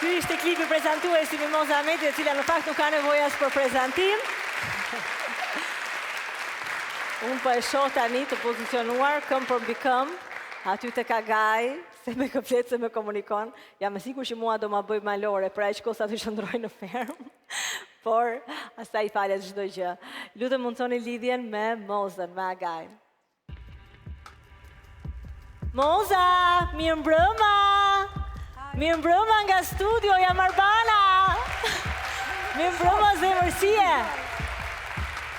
Ky ishte klipi prezantues i Mimoza Ahmeti, e cila në fakt nuk ka nevojë as për prezantim. Unë po e shoh tani të pozicionuar këm për mbi këm, aty te Kagaj, se me këplet se me komunikon. Jam e sigurt që mua do ma bëj malore, pra aq kohë sa të shndroj në fermë. Por asaj i falet çdo gjë. Lutem mundsoni lidhjen me Mozën, me Agajin. Moza, mirë mbrëma! Mirë mbrëma nga studio, jam Arbana! Mirë mbrëma zemërsie!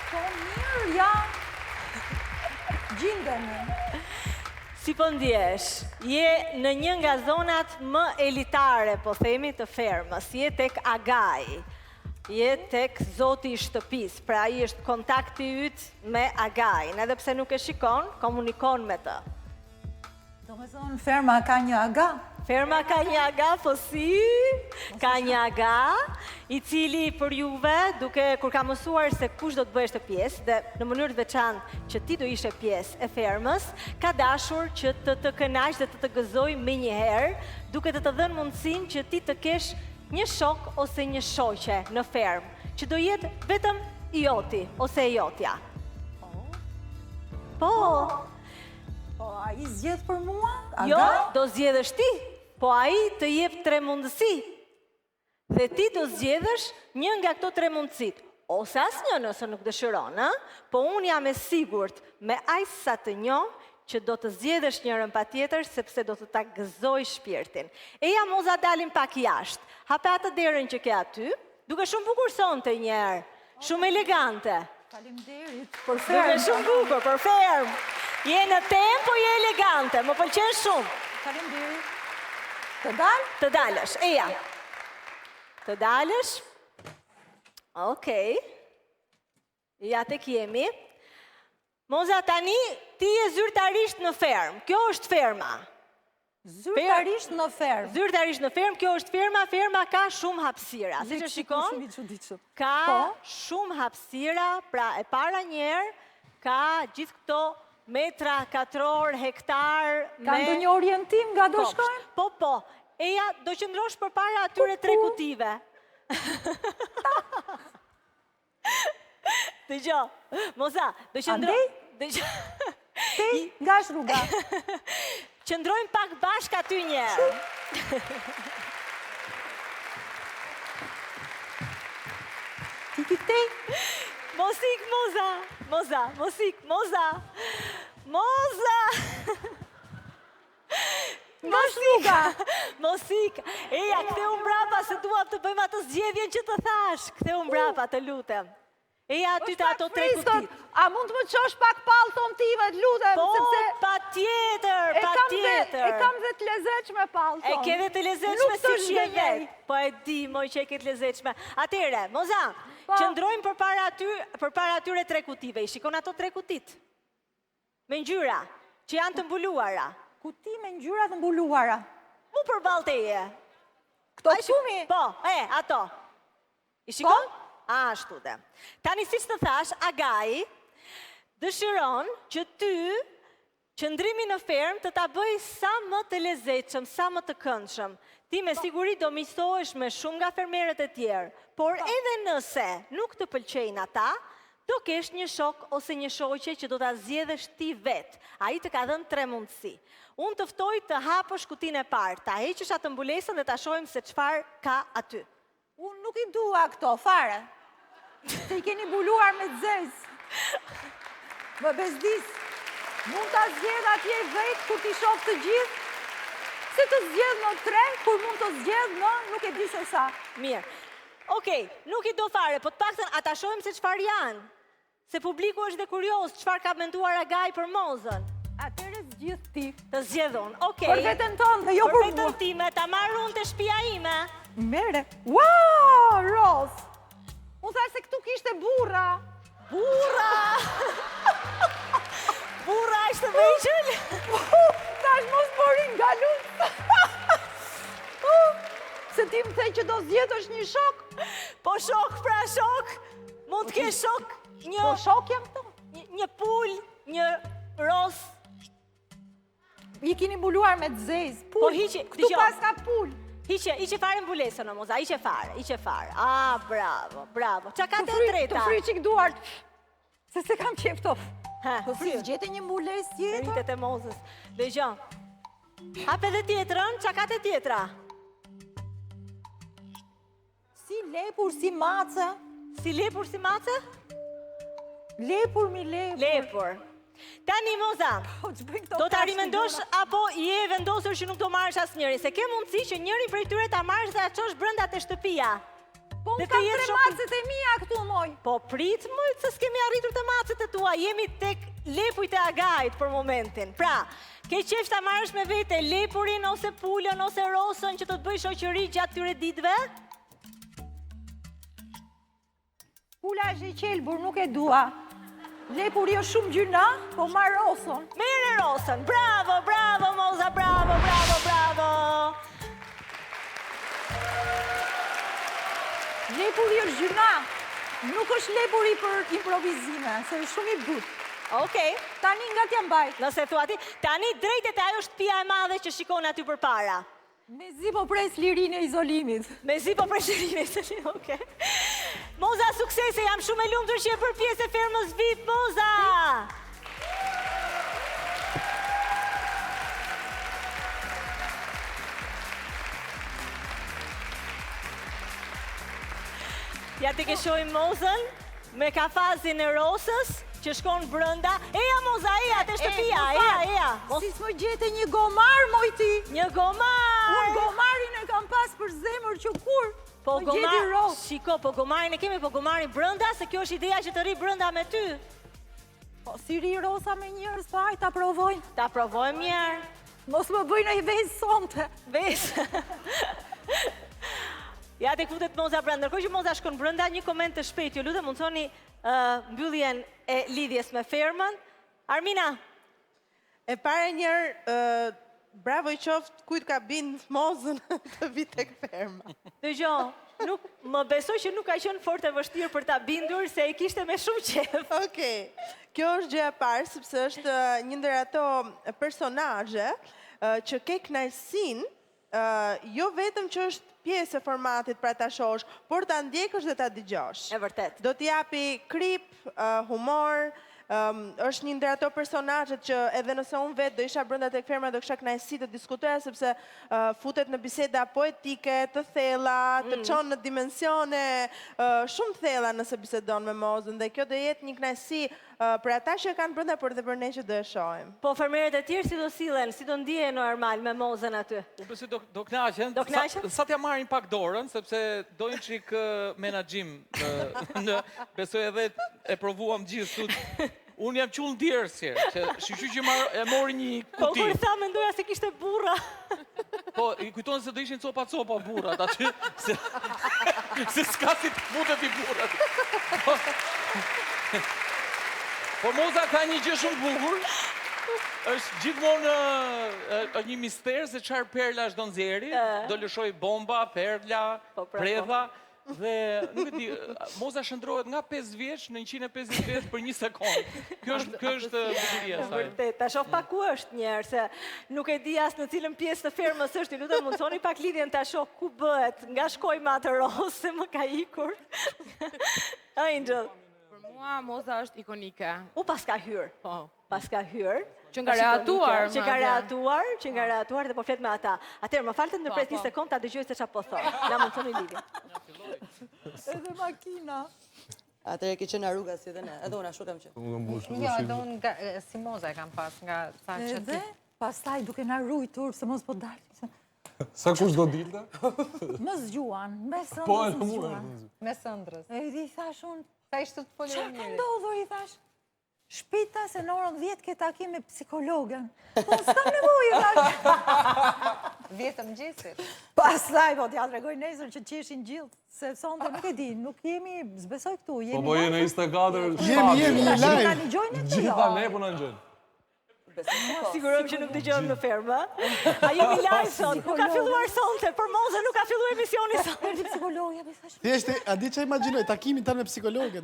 Po mirë, jam gjindemi. Si po ndjesh? Je në një nga zonat më elitare, po themi, të fermës. Je tek Agaj. Je tek zoti i shtëpis. Pra ai është kontakti yt me Agajin. Edhe pse nuk e shikon, komunikon me të. Do me thonë, ferma ka një aga? Ferma ka një aga, po si? Ka një aga, i cili për juve, kur ka mësuar se kush do të bëhesh të pjesë, dhe në mënyrë të veçantë që ti do ishe pjesë e fermës, ka dashur që të kënaq dhe të gëzoj me një herë, duke të dhënë mundësinë që ti të kesh një shok ose një shoqe në fermë, që do jetë vetëm i joti ose i jotja. Po. Po, a i zgjedh për mua? Jo, do zgjedhësh ti, po a i të jep 3 mundësi. Dhe ti do zgjedhësh një nga këto 3 mundësit. Ose asnjë nëse nuk dëshiron, po unë jam e sigurt me aq sa të njoh që do të zgjedhësh njërin patjetër sepse do të ta gëzoj shpirtin. Eja Moza, dalim pak jashtë. Hape atë derën që ke aty, duke shumë bukur sonte një herë. Shumë elegante. Faleminderit për fermë. Duke shumë bukur për fermë. Je në tempo, je elegante, më pëlqen shumë. Faleminderit. Të dalë? Të dalësh, eja. Të dalësh. Okej. Ja tek jemi. Moza, tani ti je zyrtarisht në fermë. Kjo është ferma. Zyrtarisht në fermë. Zyrtarisht në fermë, kjo është ferma. Ferma ka shumë hapësira. Si që shikon, ka shumë hapësira. Pra e para njerë, ka gjithë këto metra, katror, hektar. Ka ndo një orientim nga do shkojnë? Po. Eja, do qëndrosh për para atyre 3 kutive. Dëgjo, Moza, do qëndrosh... Andej? Tej, nga është rruga? Qëndrojmë pak bashk aty njerë. Tej? Mosik, Moza! Mosik! Mosik! Eja, kthe unë brapa se duam të bëjmë atë zgjedhjen që të thash. Kthe unë brapa, të lutem. Eja, aty të ato 3 kutit. A mund të më qosh pak palë tonë tive, të lutem? Po, pa tjetër. E kam dhe të lezeqme palë tonë. E ke dhe të lezeqme si që je vetë. Po e di, moj që e ke të lezeqme. Atere, Moza, qëndrojmë për para atyre 3 kutive. I shikon ato 3 kutit? Me ngjyra, që janë të mbuluara. Kuti me ngjyra të mbuluara? Mu për balteje. Këto shumë? Po, ato. I shikon? Ashtu dhe. Tani si që të thash, Agaj dëshiron që ty qëndrimi në fermë të ta bëj sa më të lezetshëm, sa më të këndshëm. Ti me siguri do miqësohesh me shumë nga fermerët e tjerë, por edhe nëse nuk të pëlqejnë ata, do kesh një shok ose një shoqe që do ta zgjedhësh ti vetë. Ai të ka dhënë 3 mundësi. Unë të ftoj të hapësh kutinë e parë, ta heqësh atë mbulesën dhe ta shohim se çfarë ka aty. Unë nuk i dua këto, fare. Se i keni buluar me të zezë. Më bezdis. Mund të zgjedh atje vetë kur t'i shoh të gjithë. Se të zgjedh në 3, kur mund të zgjedh në nuk e di se sa. Mirë. Okej, nuk i do fare, po të paktën ata shohim se çfarë janë. Se publiku është dhe kurios çfarë ka menduar Agaj për Mozën. Atëre zgjedh ti. Të zgjedh unë, okej. Për veten tonë dhe jo për mua. Për veten time, ta marr unë te shtëpia ime. Mere. Wow, Ros! Unë thash se këtu kishte burra. Burra! Burra është të veqën? Tash mos borin nga lutë. Se ti më thej që do zgjedhësh një shok? Po shok, pra shok. Mund të kesh shok një... Po shok jam këto? Një pull, një ros. I kini buluar me të zezë. Po hiqi, këtu pas ka pull. Iqe fare mbulesën, o Moza, iqe fare. Ah, bravo, bravo. Qa ka të treta? Të fri qik duart, se se kam qeftof. Po fri. gjete një mbules tjetër? Rritet e Mozës. Dhe gjo, hape dhe tjetërën, qa ka të tjetra? Si lepur, si mace. Si lepur, si mace? Lepur, mi lepur. Lepur. Tani, Moza, do të rimendosh apo je vendosur që nuk do marrësh asë njëri? Se ke mundësi që njëri prej tyre ta marrësh dhe aqosh brënda të shtëpia. Po më kam 3 macet e mija këtu, moj. Po prit, moj, se s'kemi arritur të macet e tua. Jemi tek lepujt e agajt për momentin. Pra, ke qef ta marrësh me vete lepurin ose pulën ose rosën që të të bëj shoqëri gjatë tyre ditëve? Pula është e qelbur, nuk e dua. Lepuri është shumë gjyna, po marrë rosën. Mere rosën. Bravo, bravo, Moza, bravo, bravo, bravo. Lepuri është gjyna, nuk është lepuri për improvizime, se është shumë i but. Okej. Tani nga t'jam baj. Nëse thua ti, tani drejtet e ajo shtëpia e madhe që shikon aty për para. Me zi po pres lirin e izolimit. Me zi po pres lirin e izolimit, okej. Moza, suksese, jam shumë e lumtur që e për pjesë e fermës VIP, Moza! Ja të ke shojmë Mozën me kafazin e rosës që shkon brënda. Eja, Moza, eja, të shtëpia, eja. Si s'më gjete një gomar, moj ti. Një gomar! Unë gomarin e kam pas për zemër që kur. Po më gjeti rosë. Shiko, po gomarin e kemi, po gomarin brënda, se kjo është ideja që të ri brënda me ty. Po si ri rosa me njërës, pa ta provojnë. Ta provojmë njerë. Mos më bëjnë e vesë sonte. Vesë. Ja të këfutet Moza brënda. Nërkoj që Moza shkon brënda, një koment të shpejt. Jo lutë mundësoni mbylljen e lidhjes me fermën. Armina. E para njerë, bravo i qoftë kujt ka bindë Mozën të vitë e ferma. Dëgjo, më besoj që nuk ka qenë fort e vështirë për ta bindur, se i kishte me shumë qef. Okej, kjo është gjëja parë, sepse është një ndër ato personazhe që ke kënaqësinë, jo vetëm që është pjesë e formatit pra ta shohësh, por ta ndjekësh dhe ta dëgjosh. E vërtet. Do t'i japi krip, humor, është një ndër ato personazhet që edhe nëse unë vetë do isha brenda tek ferma do kisha kënaqësi të diskutoja sepse futet në biseda poetike, të thella, të çon në dimensione shumë thella nëse bisedon me Mozën dhe kjo do jetë një kënaqësi për ata që e kanë brenda por edhe për ne që do e shohim. Po fermerët e tjerë si do sillen, si do ndihen normal me Mozën aty? Unë besoj do kënaqen. Do kënaqen? Sa t'ja marrin pak dorën, sepse dojnë çik menaxhim. Besoj edhe e provuam gjithë sot. Unë jam qullë djersje, që shqyqy që e mori një kuti. Po kur tha mendoja se kishte burra. Po, i kujtonë se do ishin copa burrat, aty, se s'ka si të futet i burrat. Po Moza ka një gjë shumë bukur, është gjithmonë një mister se çfarë perla është do nxjerri, do lëshoj bomba, perla, predha, dhe nuk e di, Moza shndrohet nga 5 vjeç në 150 vjeç për 1 sekond. Kjo është bukuria e saj. Vërtet, ta shoh pak ku është njerë, se nuk e di as në cilën pjesë të fermës është, ju lutem mundsoni pak lidhjen ta shoh ku bëhet, nga shkoj me atë rosë, se më ka ikur. Angel. Për mua Moza është ikonike. Pas ka hyrë. Po. Pas ka hyrë. Që nga reatuar. Që ka reatuar dhe po flet me ata. Atëherë, më falte ndërpres një sekond ta dëgjoj se çfarë po thon. La mundsoni lidhjen. Edhe makina. Atëherë ke qenë rruga si dhe ne, edhe unë ashtu kam qenë. Jo, edhe unë si Moza e kam pas nga sa që ti. Edhe, pastaj duke na rujtur, se mos po dalë. Sa kush do dilte? Më zgjuan, me sëndrës Po, më zgjuan. Me sëndrës. E i thash unë, Sa ishte të folë çfarë ka mirë. ndodhur, i thash? Shpita se në orën 10 ke takim me psikologen. Po, s'kam nevojë, thash. 10 të mëngjesit. Pastaj, po t'ja tregoj nesër që qeshin gjithë, se sonte nuk e di, nuk jemi, zbesoj këtu, jemi... Po jemi 24... Jemi Tash live. na dëgjojnë e të Gjitha ne jo. po na ngjojnë. Sigurojmë që nuk dëgjojmë në fermë. A jemi live sot? Nuk ka filluar sonte, për Moza nuk ka filluar emisioni sot. Perdi psikologja, be thash. Thjesht, a di që imagjinoj, takimin tanë me psikologen.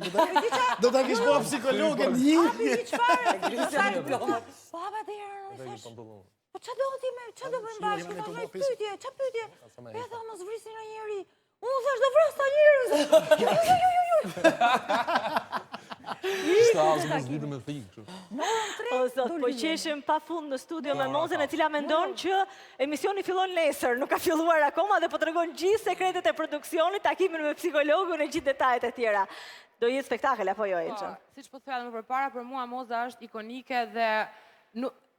Do ta kish po psikologen një. Hapi një çfarë? Po hapa derën, i thash. Po qa do ti me, qa do bëjmë bashkë, ta me pytje, qa pytje? E tha, mos vrisin në njeri. Unë thash, do vras ta njerës. Ishte asë mos lidhë me thikë. O zot, po qeshim pa fund në studio me Mozën, e cila mendon që emisioni fillon nesër, nuk ka filluar akoma dhe po tregon gjithë sekretet e produksionit, takimin me psikologun e gjithë detajet e tjera. Do jetë spektakel apo jo, Elça? Siç po thoya më përpara, për mua Moza është ikonike dhe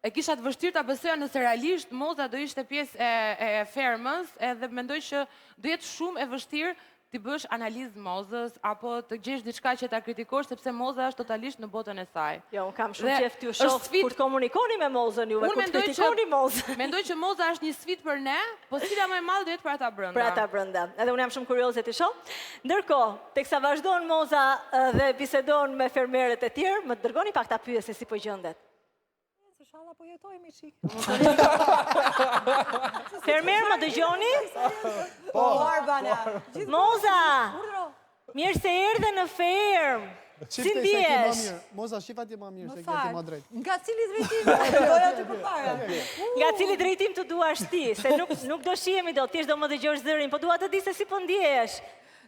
e kisha të vështirë ta besoja nëse realisht Moza do ishte pjesë e fermës, edhe mendoj që do jetë shumë e vështirë ti bësh analizë Mozës apo të gjesh diçka që ta kritikosh sepse Moza është totalisht në botën e saj. Jo, unë kam shumë qejf t'ju shoh kur të komunikoni me Mozën juve, kur të kritikoni Mozën. Mendoj që Moza është një sfidë për ne, po sfida më e madhe do jetë për ata brenda. Për ata brenda. Edhe unë jam shumë kurioze të shoh. Ndërkohë, teksa vazhdon Moza dhe bisedon me fermerët e tjerë, më dërgoni pak ta pyes se si po gjendet. Inshallah po jetojmë çik. Fermer, më dëgjoni? Po, Arbana. Moza! Mirë se erdhe në fermë. Si ndihesh? Moza, shifat je më mirë, Më se ke ti më fal. drejt. Nga cili drejtim? Doja të përpara. Nga cili drejtim të duash ti? Se nuk do shihemi do, thjesht do më dëgjosh zërin, po dua të di se si po ndjehesh.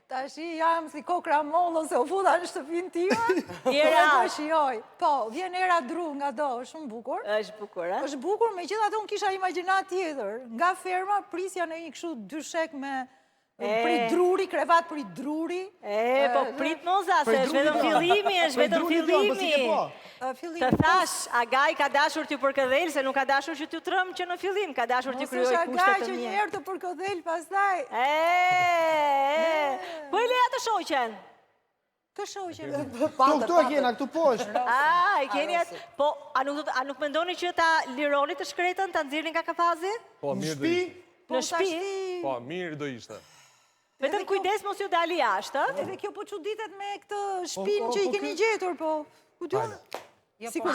Tashi jam si kokra mollo se u futa në shtëpinë time. Era. Po shijoj. Po, vjen era dru nga do, është shumë bukur. Është bukur, a? Është bukur, megjithatë unë kisha imagjinat tjetër. Nga ferma prisja në një kështu dyshek me prit druri, krevat prit druri. Po prit Moza, se është vetëm fillimi, është vetëm fillimi. Të thash, Agaj ka dashur t'ju përkëdhel, se nuk ka dashur që t'ju trëm që në fillim, ka dashur t'ju kryoj kushtet të Agaj që mirë. një herë të përkëdhel pastaj. Po e leja të shoqen. Kë shoqe? Këtu e kena, këtu poshtë. E keni atë. Po, a nuk mendoni që ta lironi të shkretën, ta nxirrni nga kafazi? Po, mirë do ishte. Në shtëpi? Po, mirë do ishte. Vetëm kujdes mos ju dali jashtë, ë? Edhe kjo po çuditet me këtë shpinë që i keni gjetur, po. Ku di? Jo, Sikur.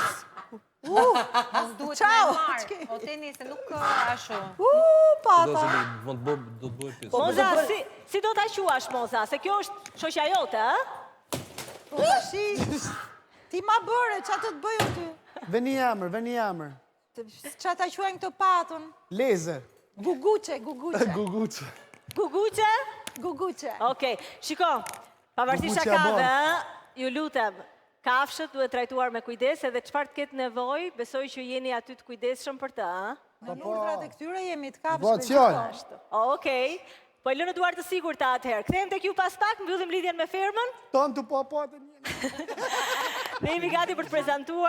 Mos duhet me Ciao. marë. O teni se nuk ashtu. Pata. Do të bëhet pjesë. Moza, si do ta quash Moza? Se kjo është shoqja jote, ë? Po tashi. Ti ma bëre, qa të bëj ty? Veni jamër. Qa ta quajnë këtë patën? Leze. Guguqe. Guguqe. Guguqe? Guguqe. Okej, shiko, pavarësisht Guguqe shakave, bon. ju lutem, kafshët duhet trajtuar me kujdes edhe çfarë të ketë nevojë, besoj që jeni aty të kujdesshëm për të, ëh? Në lundrat e këtyre jemi të kapshme. Voacion. Okej. Po e lënë duart të sigurta atëherë. Kthehemi tek ju pas pak, mbyllim lidhjen me fermën. Ton të po të një. Ne jemi gati për të prezantuar